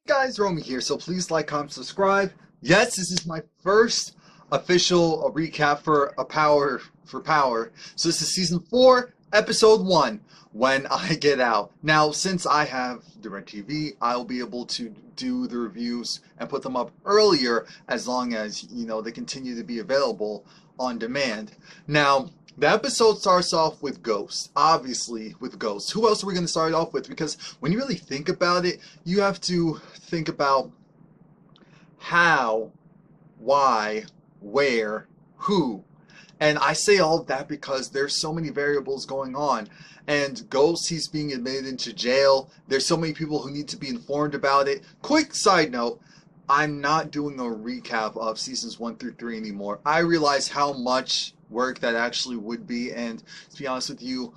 Guys, Romie here, so please like, comment, subscribe. Yes, this is my first official recap for Power. So this is season 4, episode 1, when I get out. Now, since I have DirecTV, I'll be able to do the reviews and put them up earlier as long as, they continue to be available on demand. Now, the episode starts off with Ghost. Obviously, with Ghost. Who else are we going to start off with? Because when you really think about it, you have to think about how, why, where, who. And I say all of that because there's so many variables going on. And Ghost, he's being admitted into jail. There's so many people who need to be informed about it. Quick side note. I'm not doing a recap of seasons 1 through 3 anymore. I realize how much work that actually would be, and to be honest with you,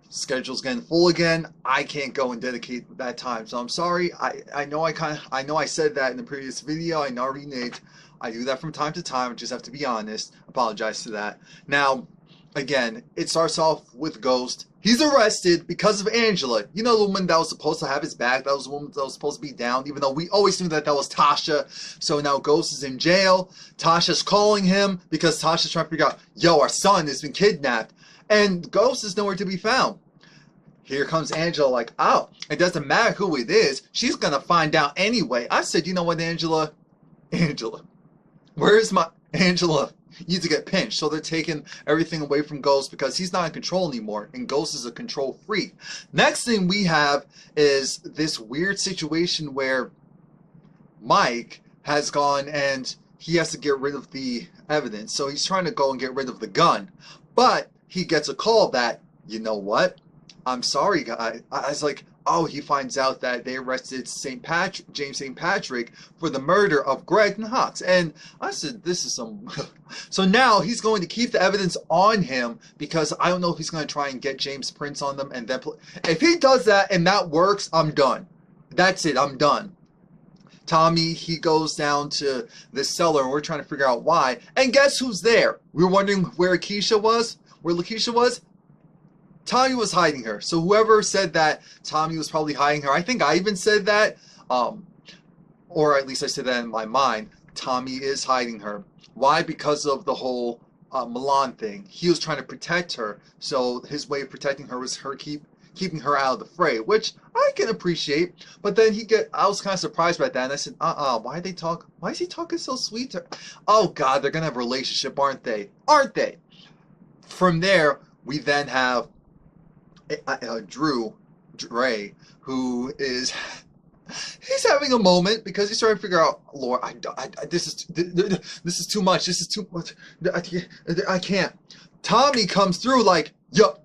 schedule's getting full again. I can't go and dedicate that time, so I'm sorry. I know I said that in the previous video. I know I reneged. I do that from time to time. I just have to be honest. Apologize for that. Now, again, it starts off with Ghost. He's arrested because of Angela. You know, the woman that was supposed to have his back. That was the woman that was supposed to be down, even though we always knew that that was Tasha. So now Ghost is in jail. Tasha's calling him because Tasha's trying to figure out, yo, our son has been kidnapped. And Ghost is nowhere to be found. Here comes Angela like, oh, it doesn't matter who it is. She's going to find out anyway. I said, you know what, Angela? Where's my Angela? You need to get pinched. So they're taking everything away from Ghost because he's not in control anymore, and Ghost is a control freak. Next thing we have is this weird situation where Mike has gone and he has to get rid of the evidence. So he's trying to go and get rid of the gun, but he gets a call that, you know what? I'm sorry, guys. I was like, oh, he finds out that they arrested James St. Patrick for the murder of Greg Knox. And I said, this is some... So now he's going to keep the evidence on him because I don't know if he's going to try and get James Prince on them. And then if he does that and that works, I'm done. That's it. I'm done. Tommy, he goes down to the cellar and we're trying to figure out why. And guess who's there? We were wondering where Lakeisha was. Tommy was hiding her. So whoever said that Tommy was probably hiding her, I think I even said that, or at least I said that in my mind. Tommy is hiding her. Why? Because of the whole Milan thing. He was trying to protect her. So his way of protecting her was keeping her out of the fray, which I can appreciate. But then I was kind of surprised by that, and I said, why is he talking so sweet to her? Oh God, they're gonna have a relationship, aren't they? From there, we then have Dre, who is he's having a moment because he's trying to figure out, Lord, this is too much. This is too much. I can't. Tommy comes through like, yo,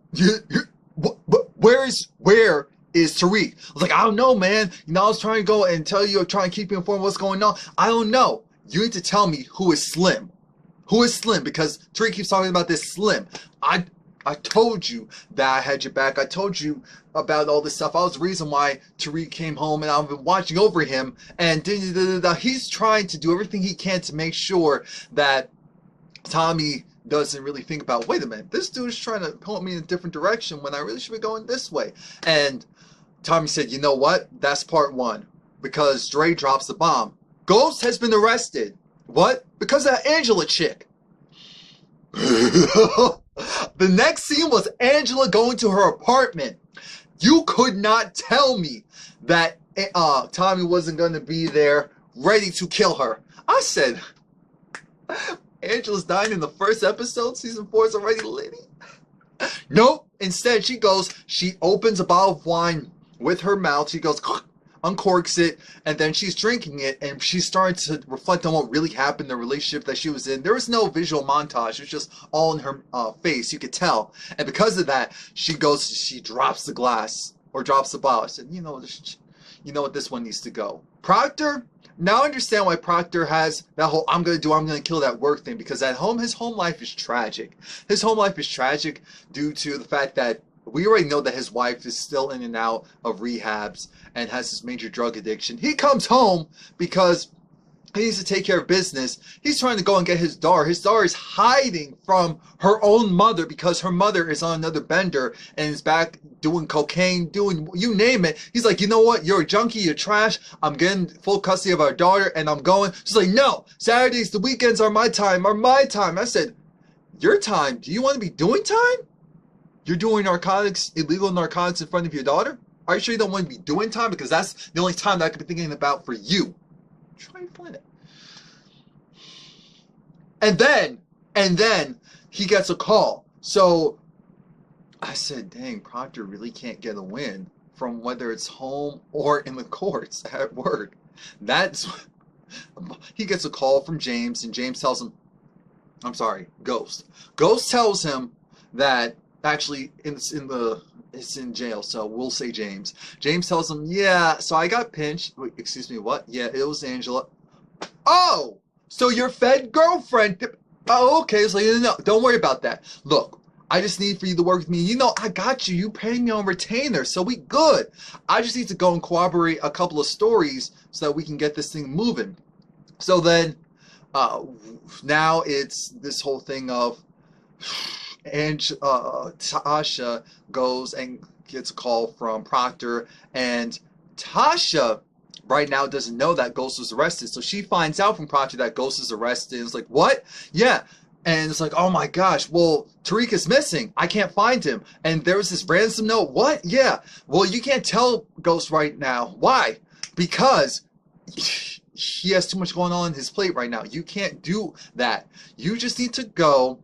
where is Tariq? I was like, I don't know, man. I was trying to go and tell you, trying to keep you informed what's going on. I don't know. You need to tell me who is Slim. Who is Slim? Because Tariq keeps talking about this Slim. I told you that I had your back. I told you about all this stuff. I was the reason why Tariq came home, and I've been watching over him. And he's trying to do everything he can to make sure that Tommy doesn't really think about, wait a minute, this dude is trying to point me in a different direction when I really should be going this way. And Tommy said, you know what? That's part 1. Because Dre drops the bomb. Ghost has been arrested. What? Because of that Angela chick. The next scene was Angela going to her apartment. You could not tell me that Tommy wasn't going to be there ready to kill her. I said, Angela's dying in the first episode. Season 4 is already lit. Nope. Instead, she opens a bottle of wine with her mouth. She goes, uncorks it, and then she's drinking it, and she's starting to reflect on what really happened in the relationship that she was in. There was no visual montage. It was just all in her face. You could tell. And because of that, she drops the glass, or drops the bottle. I said, you know what, this one needs to go. Proctor, now I understand why Proctor has that whole I'm going to kill that work thing, because his home life is tragic. His home life is tragic due to the fact that we already know that his wife is still in and out of rehabs and has this major drug addiction. He comes home because He needs to take care of business. He's trying to go and get his daughter. His daughter is hiding from her own mother because her mother is on another bender and is back doing cocaine, doing you name it. He's like, you know what? You're a junkie. You're trash. I'm getting full custody of our daughter and I'm going. She's like, no. Saturdays, the weekends are my time. I said, your time? Do you want to be doing time? You're doing narcotics, illegal narcotics in front of your daughter? Are you sure you don't want to be doing time? Because that's the only time that I could be thinking about for you. Try and find it. And then he gets a call. So I said, dang, Proctor really can't get a win from whether it's home or in the courts at work. He gets a call from James, and James tells him, I'm sorry, Ghost. Ghost tells him that actually it's in jail, so we'll say James. James tells him, yeah, so I got pinched. Wait, excuse me, what? Yeah, it was Angela. Oh, so your Fed girlfriend. Oh, okay. So no, don't worry about that. Look, I just need for you to work with me. You know, I got you. You paying me on retainer, so we good. I just need to go and corroborate a couple of stories so that we can get this thing moving. So then, now it's this whole thing of, and Tasha goes and gets a call from Proctor, and Tasha right now doesn't know that Ghost was arrested. So she finds out from Proctor that Ghost is arrested. And it's like, what? Yeah. And it's like, oh my gosh, well, Tariq is missing. I can't find him. And there was this ransom note. What? Yeah. Well, you can't tell Ghost right now. Why? Because he has too much going on in his plate right now. You can't do that. You just need to go,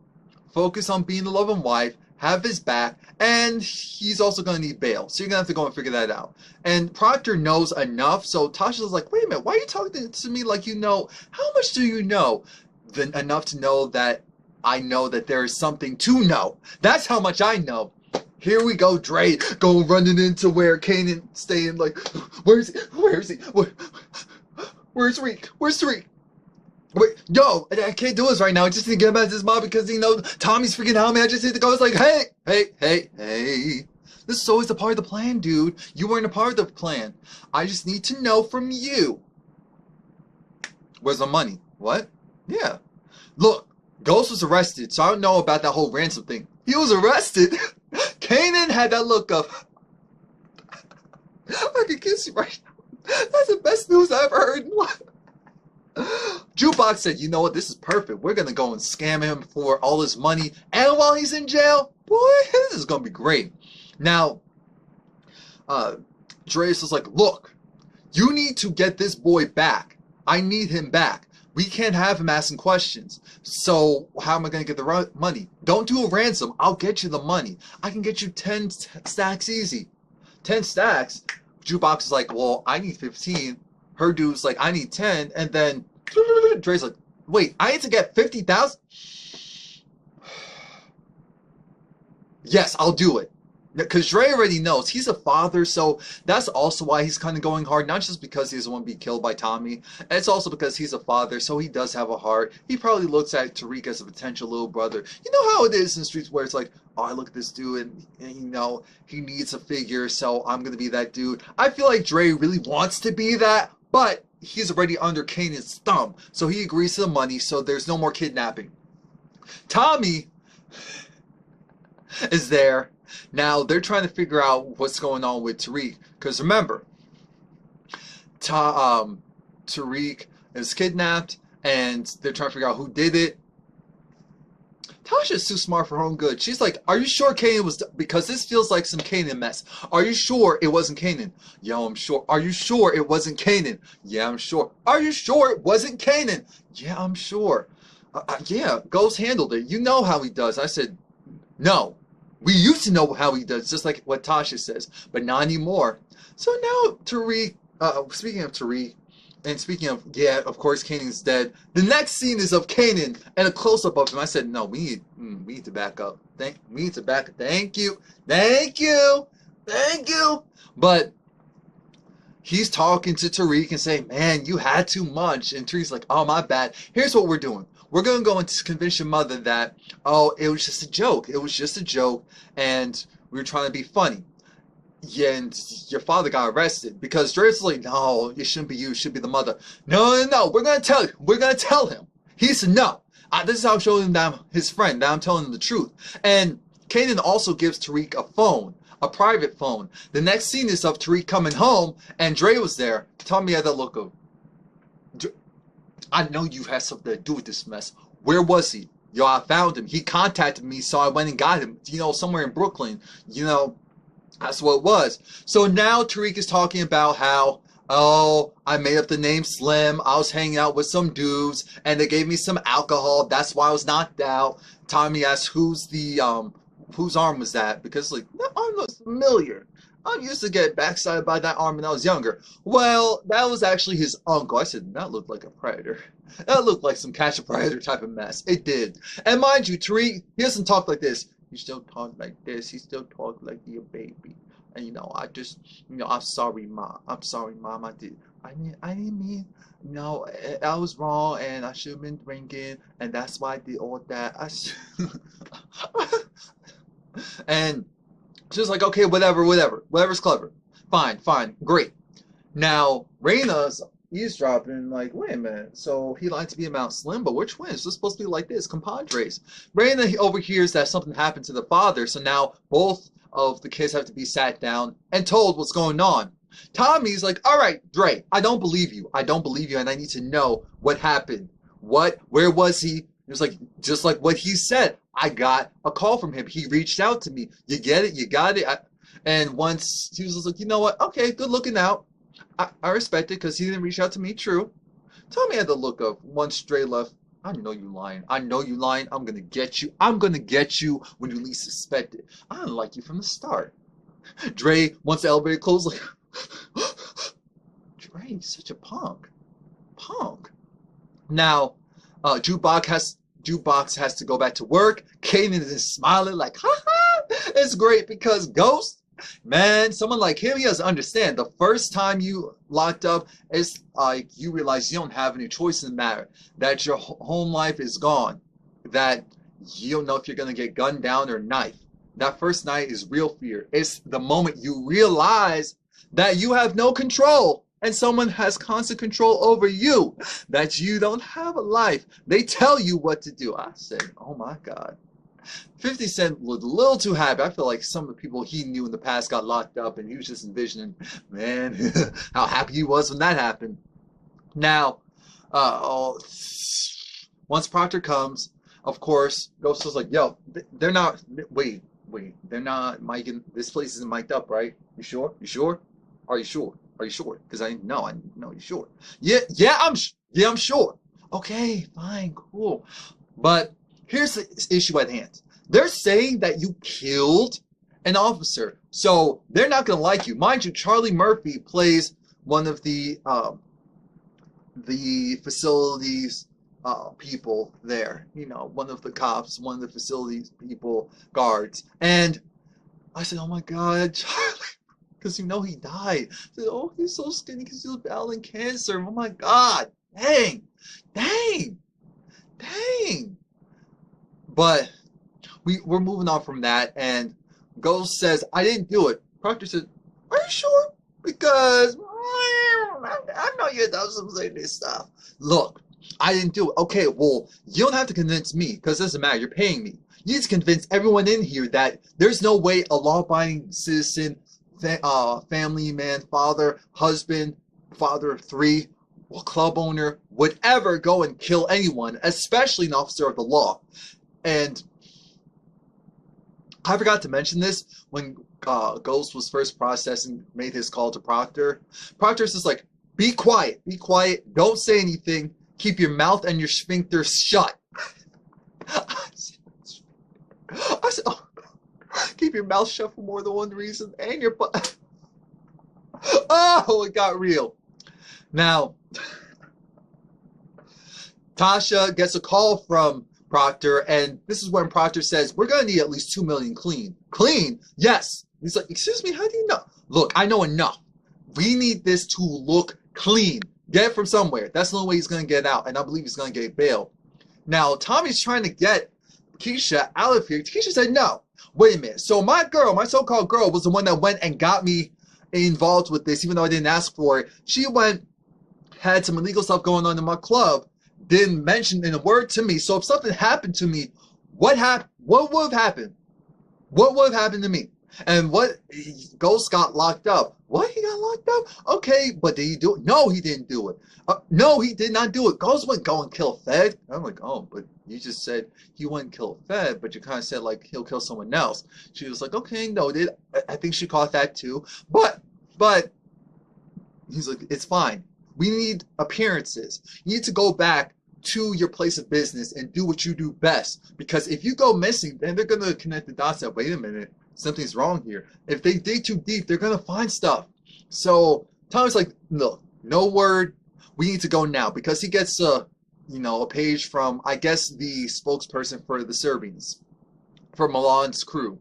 focus on being the loving wife, have his back, and he's also going to need bail. So you're going to have to go and figure that out. And Proctor knows enough, so Tasha's like, wait a minute, why are you talking to me like you know? How much do you know? Enough to know that I know that there is something to know. That's how much I know. Here we go, Dre, go running into where Kanan staying, like, where is he? Where's Tariq? Where's Tariq? Wait, yo, I can't do this right now. I just need to get him out of this mob because, you know, Tommy's freaking out me. I just need to go. It's like, hey. This is always a part of the plan, dude. You weren't a part of the plan. I just need to know from you. Where's the money? What? Yeah. Look, Ghost was arrested, so I don't know about that whole ransom thing. He was arrested. Kanan had that look of, I can kiss you right now. That's the best news I ever heard in life. Jukebox said, you know what, this is perfect. We're going to go and scam him for all his money. And while he's in jail, boy, this is going to be great. Now, Dreas was like, look, you need to get this boy back. I need him back. We can't have him asking questions. So how am I going to get the money? Don't do a ransom. I'll get you the money. I can get you 10 stacks easy. 10 stacks? Jukebox is like, well, I need 15. Her dude's like, I need 10. And then Dre's like, wait, I need to get 50,000? Yes, I'll do it. Because Dre already knows. He's a father, so that's also why he's kind of going hard. Not just because he doesn't want to be killed by Tommy. It's also because he's a father, so he does have a heart. He probably looks at Tariq as a potential little brother. You know how it is in the streets where it's like, oh, I look at this dude and you know, he needs a figure, so I'm going to be that dude. I feel like Dre really wants to be that, but he's already under Kanan's thumb. So he agrees to the money, so there's no more kidnapping. Tommy is there. Now, they're trying to figure out what's going on with Tariq. Because remember, Tariq is kidnapped, and they're trying to figure out who did it. Tasha's too smart for her own good. She's like, are you sure Kanan was... Because this feels like some Kanan mess. Are you sure it wasn't Kanan? Yeah, I'm sure. Are you sure it wasn't Kanan? Yeah, I'm sure. Are you sure it wasn't Kanan? Yeah, I'm sure. Yeah, Ghost handled it. You know how he does. I said, no. We used to know how he does, just like what Tasha says, but not anymore. So now Tariq, speaking of Tariq, and speaking of, yeah, of course, Kanan's dead. The next scene is of Kanan and a close-up of him. I said, no, we need to back up. Thank you. But he's talking to Tariq and saying, man, you had too much. And Tariq's like, oh, my bad. Here's what we're doing. We're going to go and convince your mother that, oh, it was just a joke. It was just a joke, and we were trying to be funny. yeah, and your father got arrested because Dre's like, no, it shouldn't be you, it should be the mother. No, no, no, we're gonna tell you. We're gonna tell him. He said no. This is how I'm showing him that I'm his friend, that I'm telling him the truth. And Kanan also gives Tariq a phone, a private phone. The next scene is of Tariq coming home, and Dre was there. Tommy had that look of, I know you had something to do with this mess. Where was he? Yo, I found him. He contacted me, so I went and got him. Somewhere in Brooklyn. That's what it was. So now Tariq is talking about how, oh, I made up the name Slim. I was hanging out with some dudes, and they gave me some alcohol. That's why I was knocked out. Tommy asked, whose arm was that? Because, like, that arm looks familiar. I used to get backstabbed by that arm when I was younger. Well, that was actually his uncle. I said, that looked like a predator. That looked like some Catch a Predator type of mess. It did. And mind you, Tariq, he doesn't talk like this. He still talk like this. He still talk like he a baby. And I'm sorry, Mom. I'm sorry, Mom. I didn't mean. I was wrong, and I should have been drinking, and that's why I did all that. And she's like, okay, whatever's clever. Fine, great. Now Raina's eavesdropping, like, wait a minute. So he lied to be about Slim, but we're twins. We're supposed to be like this, compadres. Raina overhears that something happened to the father, so now both of the kids have to be sat down and told what's going on. Tommy's like, all right, Dre, I don't believe you, and I need to know what happened. Where was he? It was like, just like what he said. I got a call from him. He reached out to me. You get it? You got it? And once he was like, you know what? Okay, good looking out. I respect it because he didn't reach out to me. True. Tommy had the look of, once Dre left, I know you lying. I'm going to get you. I'm going to get you when you least suspect it. I didn't like you from the start. Dre, once the elevator closed, like, Dre, such a punk. Now, Jukebox has to go back to work. Kanan is smiling like, ha ha. It's great because Ghost, man, someone like him, he doesn't understand. The first time you locked up, it's like you realize you don't have any choice in the matter. That your home life is gone. That you don't know if you're going to get gunned down or knifed. That first night is real fear. It's the moment you realize that you have no control and someone has constant control over you. That you don't have a life. They tell you what to do. I said, oh my God. 50 Cent was a little too happy. I feel like some of the people he knew in the past got locked up, and he was just envisioning, man, how happy he was when that happened. Now, once Proctor comes, of course, Ghost was like, yo, they're not, wait, they're not micing, this place isn't mic'd up, right? You sure? Are you sure? Because I know, you sure? Yeah, I'm sure. Okay, fine, cool. But here's the issue at hand. They're saying that you killed an officer, so they're not going to like you. Mind you, Charlie Murphy plays one of the facilities people there. One of the cops, one of the facilities people, guards. And I said, oh my God, Charlie, because he died. I said, oh, he's so skinny because he was battling cancer. Oh my God, dang. But we're moving on from that, and Ghost says, I didn't do it. Proctor says, are you sure? Because I know you're not saying this stuff. Look, I didn't do it. Okay, well, you don't have to convince me, because it doesn't matter. You're paying me. You need to convince everyone in here that there's no way a law-abiding citizen, family man, father, husband, father of three, club owner would ever go and kill anyone, especially an officer of the law. And I forgot to mention this when Ghost was first processing, made his call to Proctor. Proctor's just like, be quiet, don't say anything, keep your mouth and your sphincter shut. I said, oh, keep your mouth shut for more than one reason, and your butt. Oh, it got real. Now, Tasha gets a call from Proctor, and this is when Proctor says, we're going to need at least 2 million clean. Clean? Yes. He's like, excuse me, how do you know? Look, I know enough. We need this to look clean. Get it from somewhere. That's the only way he's going to get out, and I believe he's going to get bail. Now, Tommy's trying to get Keisha out of here. Keisha said no. Wait a minute. So my girl, my so-called girl, was the one that went and got me involved with this, even though I didn't ask for it. She went, had some illegal stuff going on in my club, didn't mention in a word to me. So if something happened to me, what happened? What would have happened? What would have happened to me? And what? Ghost got locked up. What? He got locked up? Okay, but did he do it? No, he didn't do it. No, he did not do it. Ghost wouldn't go and kill Fed. I'm like, oh, but you just said he wouldn't kill Fed, but you kind of said like he'll kill someone else. She was like, okay, noted. I think she caught that too. But he's like, it's fine. We need appearances. You need to go back to your place of business and do what you do best. Because if you go missing, then they're going to connect the dots that, wait a minute, something's wrong here. If they dig too deep, they're going to find stuff. So Tommy's like, look, no word. We need to go now. Because he gets a page from, I guess, the spokesperson for the Serbians, for Milan's crew.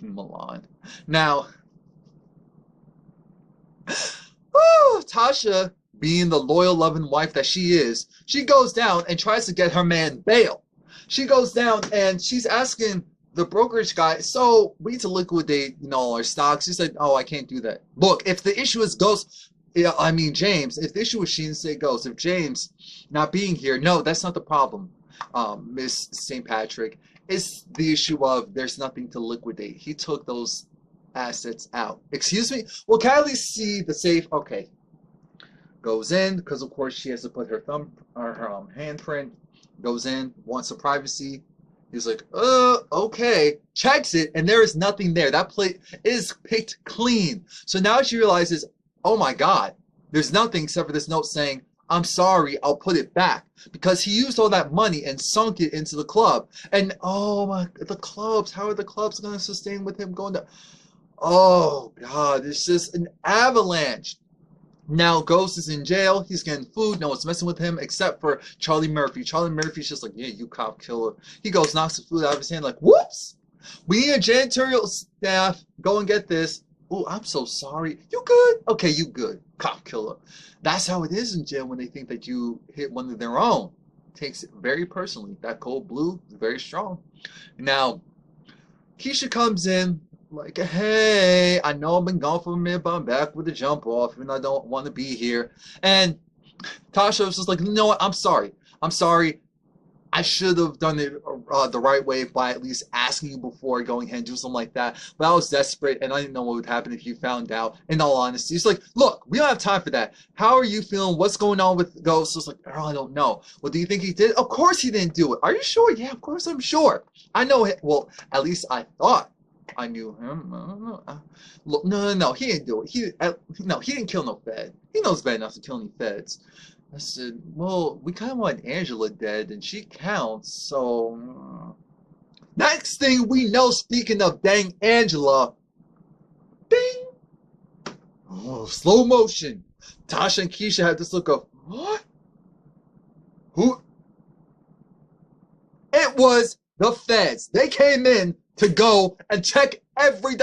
Milan. Now, Tasha, being the loyal, loving wife that she is, she goes down and tries to get her man bail. She goes down and she's asking the brokerage guy, so we need to liquidate, all our stocks. He said, oh, I can't do that. Look, if the issue is James, if the issue is she didn't say Ghost, if James not being here, no, that's not the problem, Miss St. Patrick. It's the issue of there's nothing to liquidate. He took those assets out. Excuse me? Well, can I at least see the safe? Okay. Goes in, because of course she has to put her thumb or her handprint. Goes in, wants some privacy. He's like, okay. Checks it, and there is nothing there. That plate is picked clean. So now she realizes, oh my God, there's nothing except for this note saying, I'm sorry, I'll put it back. Because he used all that money and sunk it into the club. And oh my, the clubs, how are the clubs going to sustain with him going to, oh God, it's just an avalanche. Now Ghost is in jail. He's getting food. No one's messing with him except for Charlie Murphy. Charlie Murphy's just like, yeah, you cop killer. He goes, knocks the food out of his hand like, whoops. We need a janitorial staff. Go and get this. Oh, I'm so sorry. You good? Okay, you good. Cop killer. That's how it is in jail when they think that you hit one of their own. Takes it very personally. That cold blue is very strong. Now, Keisha comes in. Like, hey, I know I've been gone for a minute, but I'm back with the jump off, even though I don't want to be here. And Tasha was just like, you know what? I'm sorry. I'm sorry. I should have done it the right way by at least asking you before going ahead and do something like that. But I was desperate, and I didn't know what would happen if you found out, in all honesty. It's like, look, we don't have time for that. How are you feeling? What's going on with Ghost? It's like, oh, I don't know. Well, do you think he did? Of course he didn't do it. Are you sure? Yeah, of course I'm sure. I know it. Well, at least I thought I knew him. I don't know. Look, no, he didn't do it. He didn't kill no Fed. He knows better enough to kill any Feds. I said, well, we kind of want Angela dead, and she counts, so... Next thing we know, speaking of dang Angela, bing! Oh, slow motion. Tasha and Keisha had this look of, what? Who? It was the Feds. They came in to go and check every...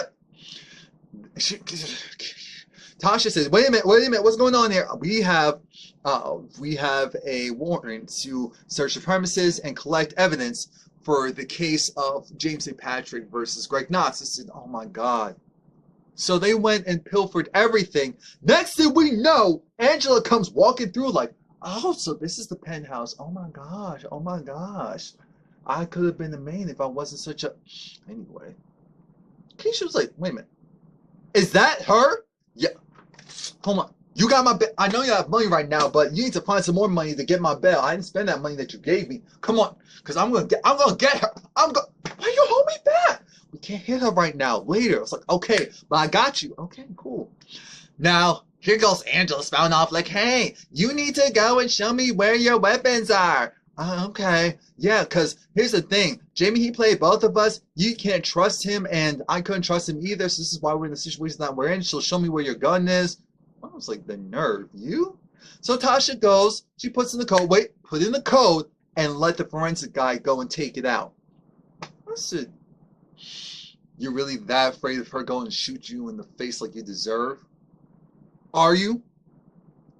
Tasha says, wait a minute, what's going on here? We have a warrant to search the premises and collect evidence for the case of James St. Patrick versus Greg Knotts. I said, oh my God. So they went and pilfered everything. Next thing we know, Angela comes walking through like, oh, so this is the penthouse. Oh my gosh, oh my gosh. I could have been the main if I wasn't such a... Anyway. Keisha was like, wait a minute. Is that her? Yeah. Hold on. You got my bail. I know you have money right now, but you need to find some more money to get my bail. I didn't spend that money that you gave me. Come on, because I'm gonna get her. Why you hold me back? We can't hit her right now. Later. It's like, okay, but I got you. Okay, cool. Now here goes Angela spouting off like, hey, you need to go and show me where your weapons are. Okay. Yeah, because here's the thing. Jamie, he played both of us. You can't trust him, and I couldn't trust him either, so this is why we're in the situation that we're in. She'll show me where your gun is. I was like, the nerve. You? So Tasha goes, she puts in the code. Wait, put in the code and let the forensic guy go and take it out. I said, you're really that afraid of her going to shoot you in the face like you deserve? Are you?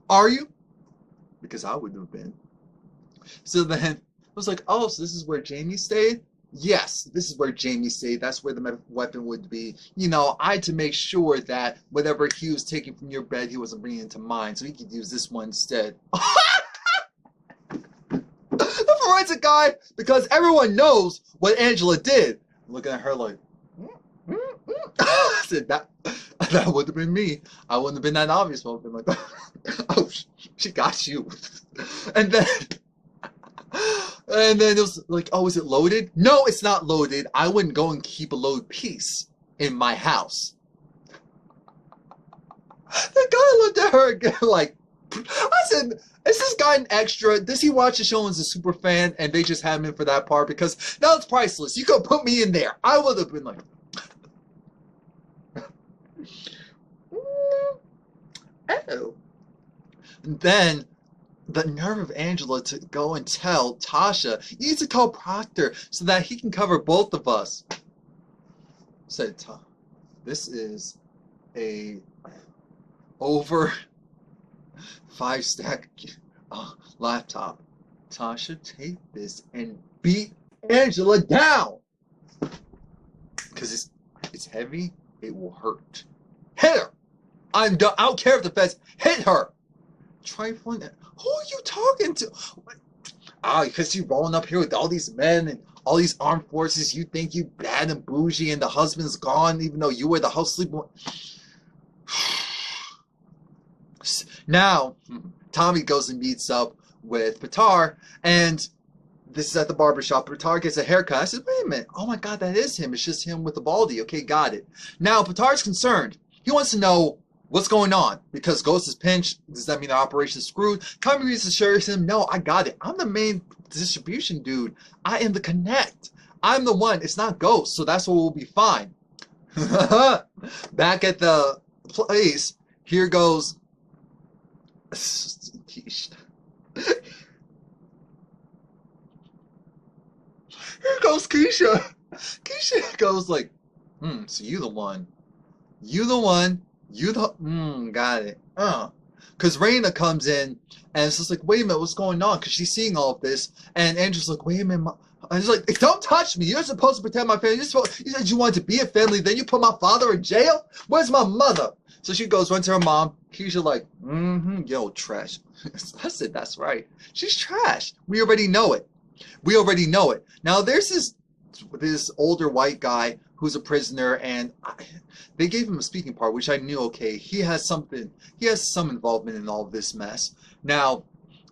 Are you? Because I would have been. So then I was like, oh, so this is where Jamie stayed? Yes, this is where Jamie said that's where the weapon would be. You know, I had to make sure that whatever he was taking from your bed, he wasn't bringing into mine, so he could use this one instead. The forensic guy, because everyone knows what Angela did. Looking at her like, I said that would have been me. I wouldn't have been that obvious. I would have been like, oh, she got you. And then it was like, oh, is it loaded? No, it's not loaded. I wouldn't go and keep a loaded piece in my house. The guy looked at her again like, I said, is this guy an extra? Does he watch the show and is a super fan and they just have him in for that part? Because that was priceless. You could put me in there. I would have been like, oh. And then the nerve of Angela to go and tell Tasha, you need to call Proctor so that he can cover both of us. Said, this is a over 5-stack laptop. Tasha, take this and beat Angela down. Because it's heavy, it will hurt. Hit her! I don't care if the feds hit her. Trifling. Who are you talking to? Because you rolling up here with all these men and all these armed forces. You think you bad and bougie and the husband's gone, even though you were the house sleeper. Now, Tommy goes and meets up with Pitar, and this is at the barbershop. Pitar gets a haircut. I said, wait a minute. Oh my God, that is him. It's just him with the baldy. Okay, got it. Now, Pitar's concerned. He wants to know what's going on because Ghost is pinched. Does that mean the operation is screwed? Tommy reassures him, no, I got it. I'm the main distribution dude. I am the connect. I'm the one. It's not Ghost, so that's what will be fine. Back at the place, here goes Keisha. Here goes Keisha. Keisha goes like, so you the one. You the one. You the, got it. Because Raina comes in, and it's just like, wait a minute, what's going on? Because she's seeing all of this, and Andrew's like, wait a minute, and he's like, don't touch me. You're supposed to protect my family. You said you wanted to be a family, then you put my father in jail? Where's my mother? So she goes, runs to her mom. Keisha like, yo, trash. I said, that's right. She's trash. We already know it. We already know it. Now, there's this older white guy who's a prisoner, and they gave him a speaking part, which I knew, okay, he has some involvement in all of this mess. Now,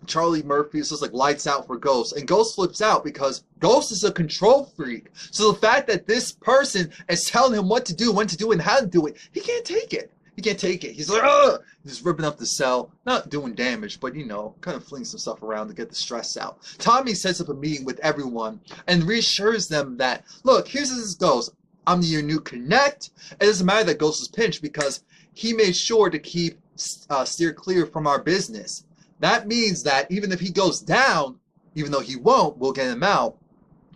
Charlie Murphy is just like lights out for Ghost, and Ghost flips out because Ghost is a control freak. So the fact that this person is telling him what to do, when to do it, and how to do it, he can't take it. He can't take it. He's like, ugh! Just ripping up the cell, not doing damage, but, you know, kind of flinging some stuff around to get the stress out. Tommy sets up a meeting with everyone and reassures them that, look, here's this Ghost. I'm your new connect. It doesn't matter that Ghost is pinched because he made sure to keep steer clear from our business. That means that even if he goes down, even though he won't, we'll get him out.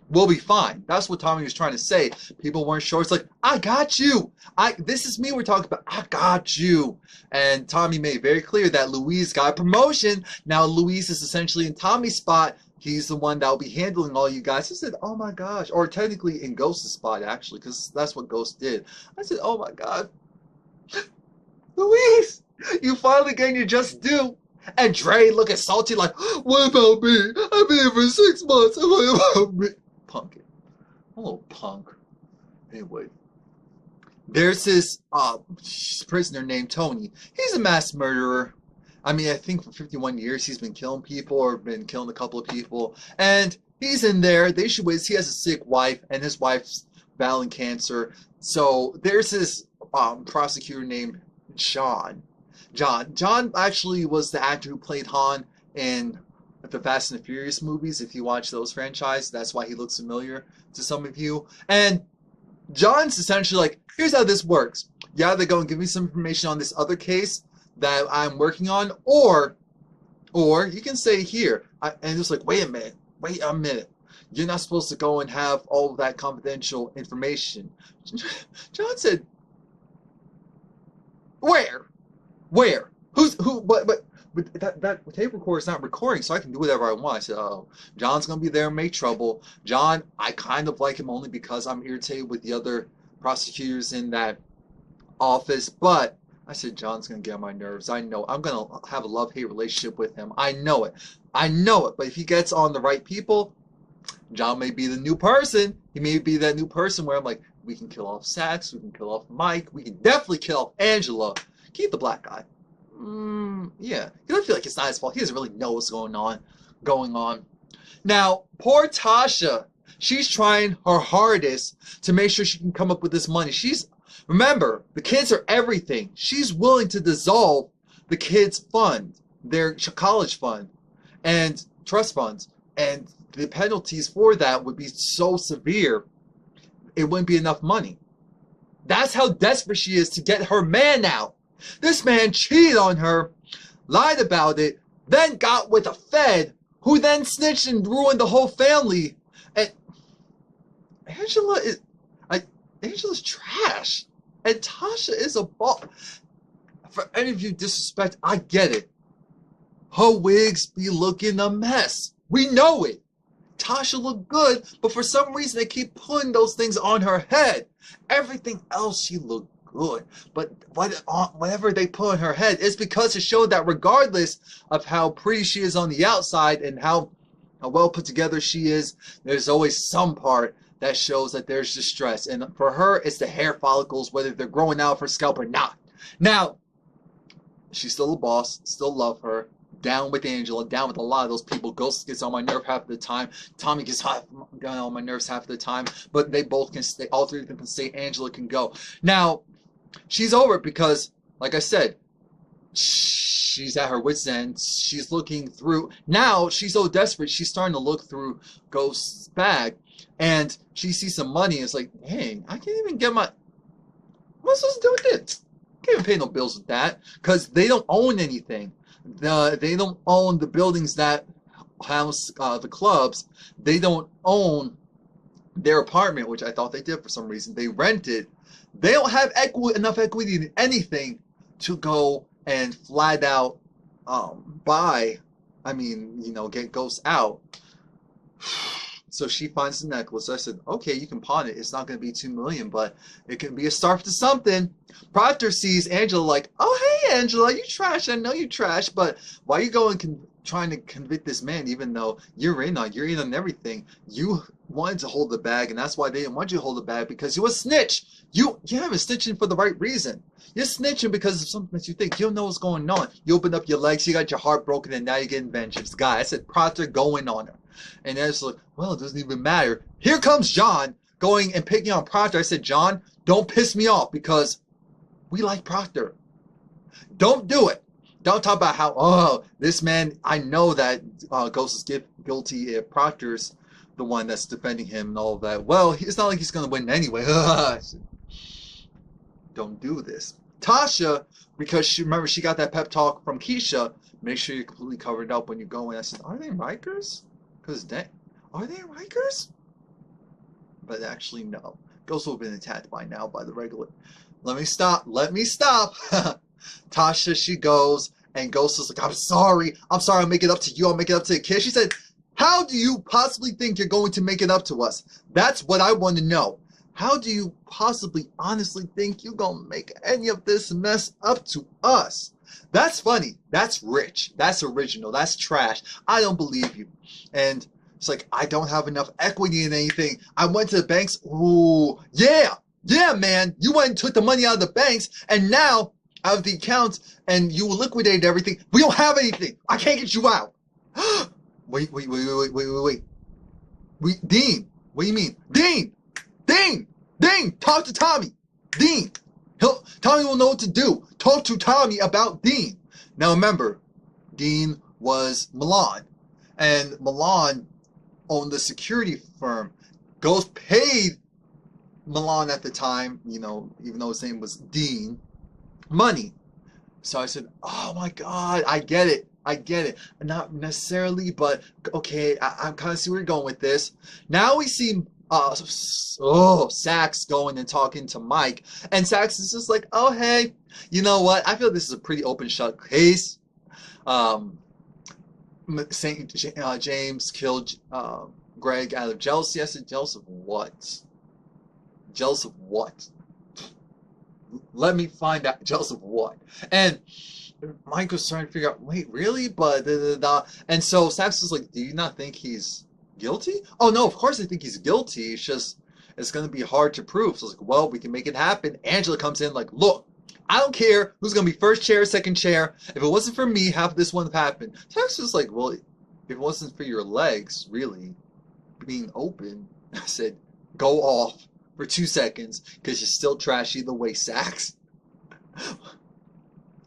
We'll be fine. That's what Tommy was trying to say. People weren't sure. It's like, I got you. This is me we're talking about. I got you. And Tommy made very clear that Louise got a promotion. Now Louise is essentially in Tommy's spot. He's the one that will be handling all you guys. I said, oh my gosh. Or technically in Ghost's spot, actually, because that's what Ghost did. I said, oh my God. Louise, you finally getting your just due. And Dre looking salty like, what about me? I've been here for 6 months. What about me? Punk it. A little punk. Anyway. There's this prisoner named Tony. He's a mass murderer. I mean, I think for 51 years he's been killing people or been killing a couple of people. And he's in there. The issue is he has a sick wife and his wife's battling cancer. So there's this prosecutor named John. John actually was the actor who played Han in the Fast and the Furious movies. If you watch those franchises, that's why he looks familiar to some of you. And John's essentially like, here's how this works. You either go and give me some information on this other case that I'm working on, or you can say here. And it's like, wait a minute. You're not supposed to go and have all of that confidential information. John said, where? Who? What? but that tape recorder is not recording, so I can do whatever I want. I said, oh, John's gonna be there and make trouble. John, I kind of like him only because I'm irritated with the other prosecutors in that office, but I said, John's gonna get on my nerves. I know I'm gonna have a love-hate relationship with him. I know it. I know it. But if he gets on the right people, John may be the new person. He may be that new person where I'm like, we can kill off Sax, we can kill off Mike, we can definitely kill off Angela. Keep the black guy. Yeah. He doesn't feel like it's not his fault. He doesn't really know what's going on. Now, poor Tasha, she's trying her hardest to make sure she can come up with this money. Remember, the kids are everything. She's willing to dissolve the kids' fund, their college fund, and trust funds. And the penalties for that would be so severe, it wouldn't be enough money. That's how desperate she is to get her man out. This man cheated on her, lied about it, then got with a Fed, who then snitched and ruined the whole family. And Angela's trash. And Tasha is a ball. For any of you disrespect, I get it. Her wigs be looking a mess. We know it. Tasha looked good, but for some reason they keep putting those things on her head. Everything else she looked good, but whatever they put on her head is because to show that regardless of how pretty she is on the outside and how well put together she is, there's always some part that shows that there's distress. And for her, it's the hair follicles, whether they're growing out of her scalp or not. Now, she's still a boss, still love her. Down with Angela, down with a lot of those people. Ghost gets on my nerve half the time. Tommy gets on my nerves half the time. But they both can stay. All three of them can stay. Angela can go. Now, she's over it because, like I said, she's at her wit's end. She's looking through. Now, she's so desperate, she's starting to look through Ghost's bag. And she sees some money. And it's like, dang, I can't even get my... What's supposed to do with this? Can't even pay no bills with that. Because they don't own anything. They don't own the buildings that house the clubs. They don't own their apartment, which I thought they did for some reason. They rent it. They don't have enough equity in anything to go and flat out get Ghost out. So she finds the necklace. I said, okay, you can pawn it. It's not going to be $2 million, but it can be a start to something. Proctor sees Angela like, oh, hey, Angela, you trash. I know you trash, but why are you going trying to convict this man even though you're in on everything? You wanted to hold the bag, and that's why they didn't want you to hold the bag, because you a snitch. You haven't snitching for the right reason. You're snitching because of something that you think. You don't know what's going on. You open up your legs, you got your heart broken, and now you're getting vengeance. Guy, I said, Proctor going on her. And then it's like, well, it doesn't even matter. Here comes John going and picking on Proctor. I said, John, don't piss me off because we like Proctor. Don't do it. Don't talk about how, oh, this man, I know that Ghost is guilty if Proctor's the one that's defending him and all of that. Well, it's not like he's going to win anyway. Said, don't do this. Tasha, because she got that pep talk from Keisha, make sure you're completely covered up when you go in. I said, are they Rikers? Because are they Rikers? But actually, no. Ghost will have been attacked by now by the regular. Let me stop. Tasha, she goes, and Ghost is like, I'm sorry. I'll make it up to you. I'll make it up to the kid. She said, how do you possibly think you're going to make it up to us? That's what I want to know. How do you possibly honestly think you're going to make any of this mess up to us? That's funny. That's rich. That's original. That's trash. I don't believe you. And it's like, I don't have enough equity in anything. I went to the banks. Ooh, yeah. Yeah, man. You went and took the money out of the banks, and now out of the accounts, and you liquidated everything. We don't have anything. I can't get you out. Wait. Dean, what do you mean? Dean, talk to Tommy. Dean. Tommy will know what to do. Talk to Tommy about Dean. Now remember, Dean was Milan. And Milan owned the security firm. Ghost paid Milan at the time, even though his name was Dean, money. So I said, oh my God, I get it. Not necessarily, but okay, I kind of see where you're going with this. Now we see Sax going and talking to Mike, and Sax is just like, oh hey, you know what? I feel this is a pretty open shut case. Um, James killed Greg out of jealousy. I said, jealous of what? Jealous of what? Let me find out. Jealous of what? And Mike was trying to figure out, wait, really? But da, da, da. And so Sax was like, do you not think he's guilty? Oh no, of course I think he's guilty. It's just it's gonna be hard to prove. So I was like, well, we can make it happen. Angela comes in like, look, I don't care who's gonna be first chair, second chair. If it wasn't for me, half of this wouldn't have happened. Sax was like, well, if it wasn't for your legs, really, being open, I said, go off for 2 seconds because you're still trashy the way, Sax.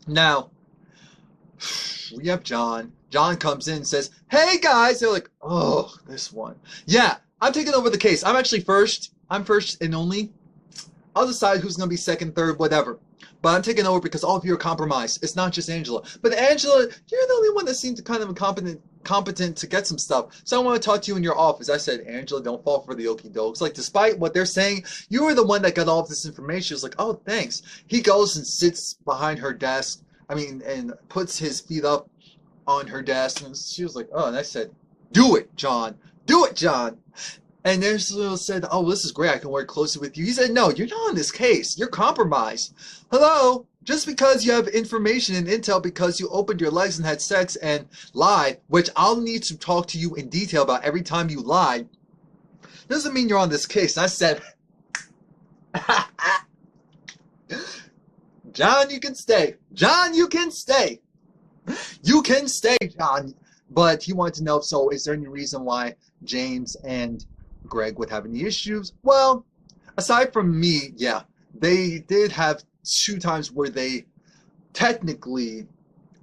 Now, we have John. John comes in and says, hey guys. They're like, oh, this one. Yeah, I'm taking over the case. I'm actually first. I'm first and only. I'll decide who's going to be second, third, whatever. But I'm taking over because all of you are compromised. It's not just Angela. But Angela, you're the only one that seems kind of competent to get some stuff. So I want to talk to you in your office. I said, Angela, don't fall for the okie dokes. Like, despite what they're saying, you were the one that got all of this information. She was like, oh, thanks. He goes and sits behind her desk. And puts his feet up on her desk. And she was like, oh, and I said, do it, John. Do it, John. And Angela said, oh, this is great. I can work closely with you. He said, no, you're not on this case. You're compromised. Hello? Just because you have information and intel because you opened your legs and had sex and lied, which I'll need to talk to you in detail about every time you lied, doesn't mean you're on this case. And I said, John, you can stay. John, you can stay. You can stay, John. But he wanted to know, so is there any reason why James and Greg would have any issues? Well, aside from me, yeah, they did have 2 times where they technically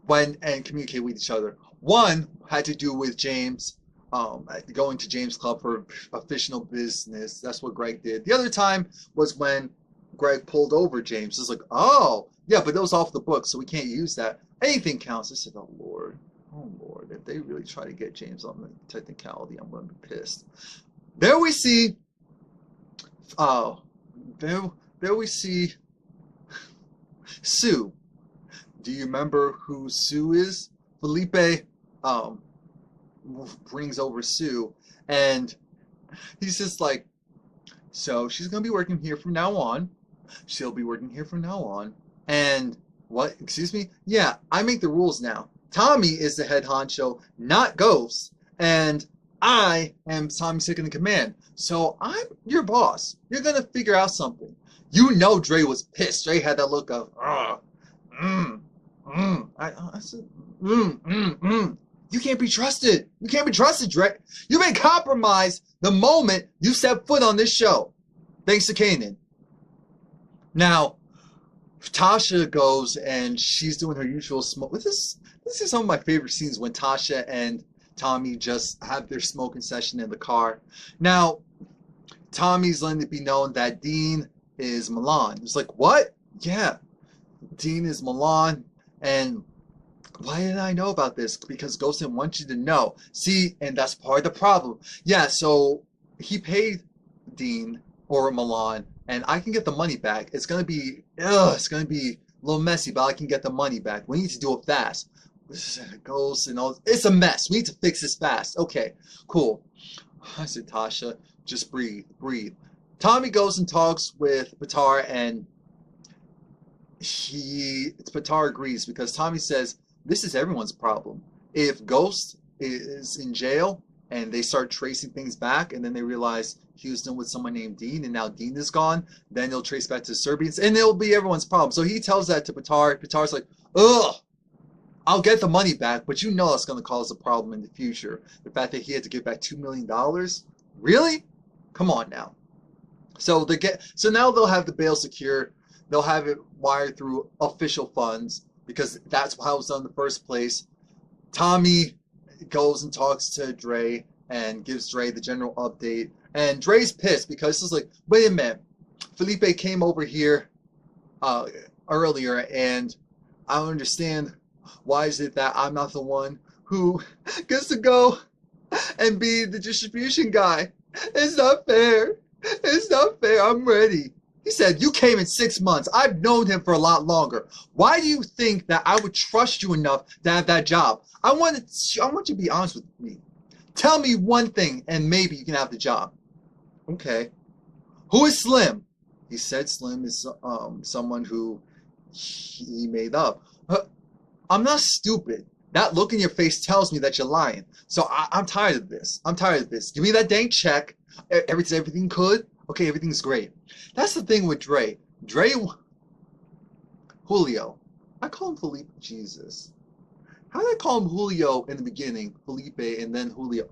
went and communicated with each other. One had to do with James going to James' club for official business. That's what Greg did. The other time was when Greg pulled over James. It's like, oh, yeah, but that was off the book, so we can't use that. Anything counts. I said, oh, Lord. Oh, Lord. If they really try to get James on the technicality, I'm going to be pissed. There we see, there we see Sue. Do you remember who Sue is? Felipe brings over Sue, and he's just like, so she's going to be working here from now on. She'll be working here from now on. And what? Excuse me? Yeah, I make the rules now. Tommy is the head honcho, not Ghost. And I am Tommy's second in command. So I'm your boss. You're going to figure out something. You know Dre was pissed. Dre had that look of, I said, You can't be trusted. You can't be trusted, Dre. You've been compromised the moment you set foot on this show. Thanks to Kanan. Now, Tasha goes and she's doing her usual smoke. This is some of my favorite scenes when Tasha and Tommy just have their smoking session in the car. Now, Tommy's letting it be known that Dean is Milan. It's like, what? Yeah, Dean is Milan. And why didn't I know about this? Because Ghostin wants you to know. See, and that's part of the problem. Yeah, so he paid Dean or Milan, and I can get the money back. It's gonna be a little messy, but I can get the money back. We need to do it fast. Ghost and all. It's a mess. We need to fix this fast. Okay, cool. I said, Tasha, just breathe. Tommy goes and talks with Batar, and Batar agrees because Tommy says this is everyone's problem. If Ghost is in jail and they start tracing things back, and then they realize Houston with someone named Dean, and now Dean is gone, then they'll trace back to the Serbians, and it'll be everyone's problem. So he tells that to Batar. Batar's like, ugh, I'll get the money back, but you know that's going to cause a problem in the future. The fact that he had to give back $2 million? Really? Come on now. So now they'll have the bail secure. They'll have it wired through official funds because that's how it was done in the first place. Tommy goes and talks to Dre and gives Dre the general update. And Dre's pissed because he's like, wait a minute. Felipe came over here earlier, and I don't understand. Why is it that I'm not the one who gets to go and be the distribution guy? It's not fair. It's not fair. I'm ready. He said, you came in 6 months. I've known him for a lot longer. Why do you think that I would trust you enough to have that job? I want you to be honest with me. Tell me one thing and maybe you can have the job. Okay. Who is Slim? He said Slim is someone who he made up. I'm not stupid. That look in your face tells me that you're lying. So I'm tired of this. I'm tired of this. Give me that dang check. Everything good? Okay, everything's great. That's the thing with Dre. Julio. I call him Felipe. Jesus. How did I call him Julio in the beginning? Felipe and then Julio.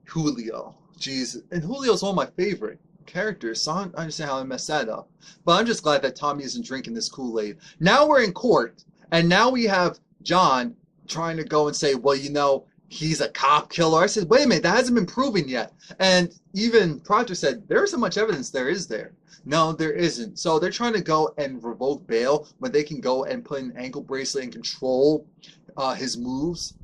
Julio. Jesus. And Julio's one of my favorite characters, so I don't understand how I messed that up. But I'm just glad that Tommy isn't drinking this Kool-Aid. Now we're in court, and now we have John trying to go and say, well, you know, he's a cop killer. I said, wait a minute, that hasn't been proven yet. And even Proctor said, there isn't much evidence there, is there? No, there isn't. So they're trying to go and revoke bail when they can go and put an ankle bracelet and control his moves.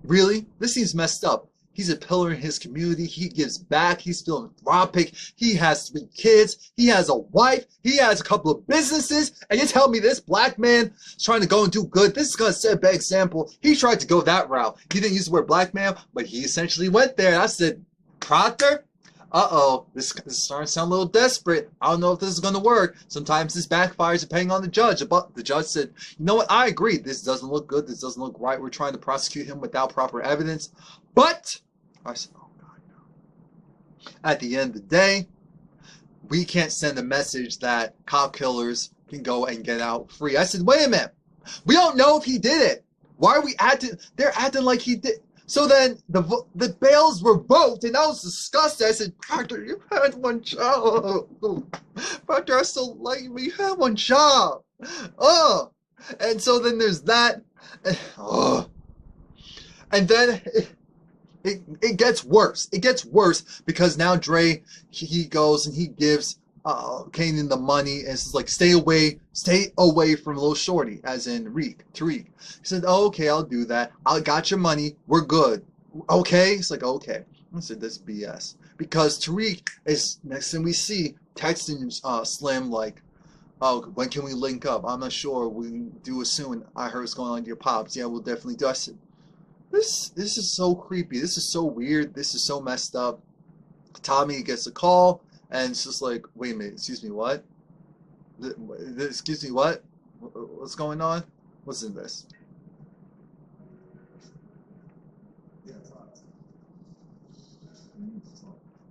Really? This seems messed up. He's a pillar in his community. He gives back. He's philanthropic. He has 3 kids. He has a wife. He has a couple of businesses. And you tell me this black man is trying to go and do good. This is going to set a bad example. He tried to go that route. He didn't use the word black man, but he essentially went there. And I said, Proctor, this is starting to sound a little desperate. I don't know if this is going to work. Sometimes this backfires depending on the judge. But the judge said, you know what? I agree. This doesn't look good. This doesn't look right. We're trying to prosecute him without proper evidence. But I said, oh God, no. At the end of the day, we can't send a message that cop killers can go and get out free. I said, wait a minute. We don't know if he did it. Why are we acting? They're acting like he did. So then the bails were revoked, and I was disgusted. I said, Proctor, you had one job. Proctor, I still like you, but you had one job. Oh. And so then there's that. Oh. And then it gets worse. It gets worse because now Dre, he goes and he gives Kanan the money and it's like, stay away from Lil Shorty, as in Tariq. He said, oh, okay, I'll do that. I got your money. We're good. Okay? It's like, okay. I said, this BS. Because Tariq is, next thing we see, texting Slim like, oh, when can we link up? I'm not sure. We can do it soon. I heard what's going on to your pops. Yeah, we'll definitely do it. I said, this is so creepy. This is so weird. This is so messed up. Tommy gets a call, and it's just like, wait a minute, excuse me, what? Excuse me, what? What's going on? What's in this?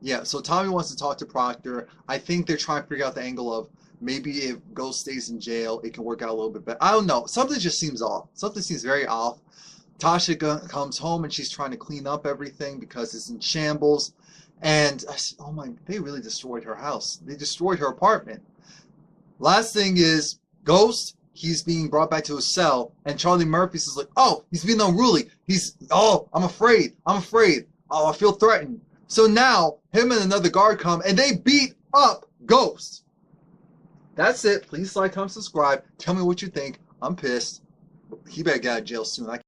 Yeah, so Tommy wants to talk to Proctor. I think they're trying to figure out the angle of maybe if Ghost stays in jail, it can work out a little bit better. I don't know. Something just seems off. Something seems very off. Tasha comes home and she's trying to clean up everything because it's in shambles. And I said, oh my, they really destroyed her house. They destroyed her apartment. Last thing is, Ghost, he's being brought back to his cell. And Charlie Murphy's is like, oh, he's being unruly. I'm afraid. Oh, I feel threatened. So now, him and another guard come and they beat up Ghost. That's it. Please like, comment, subscribe. Tell me what you think. I'm pissed. He better get out of jail soon.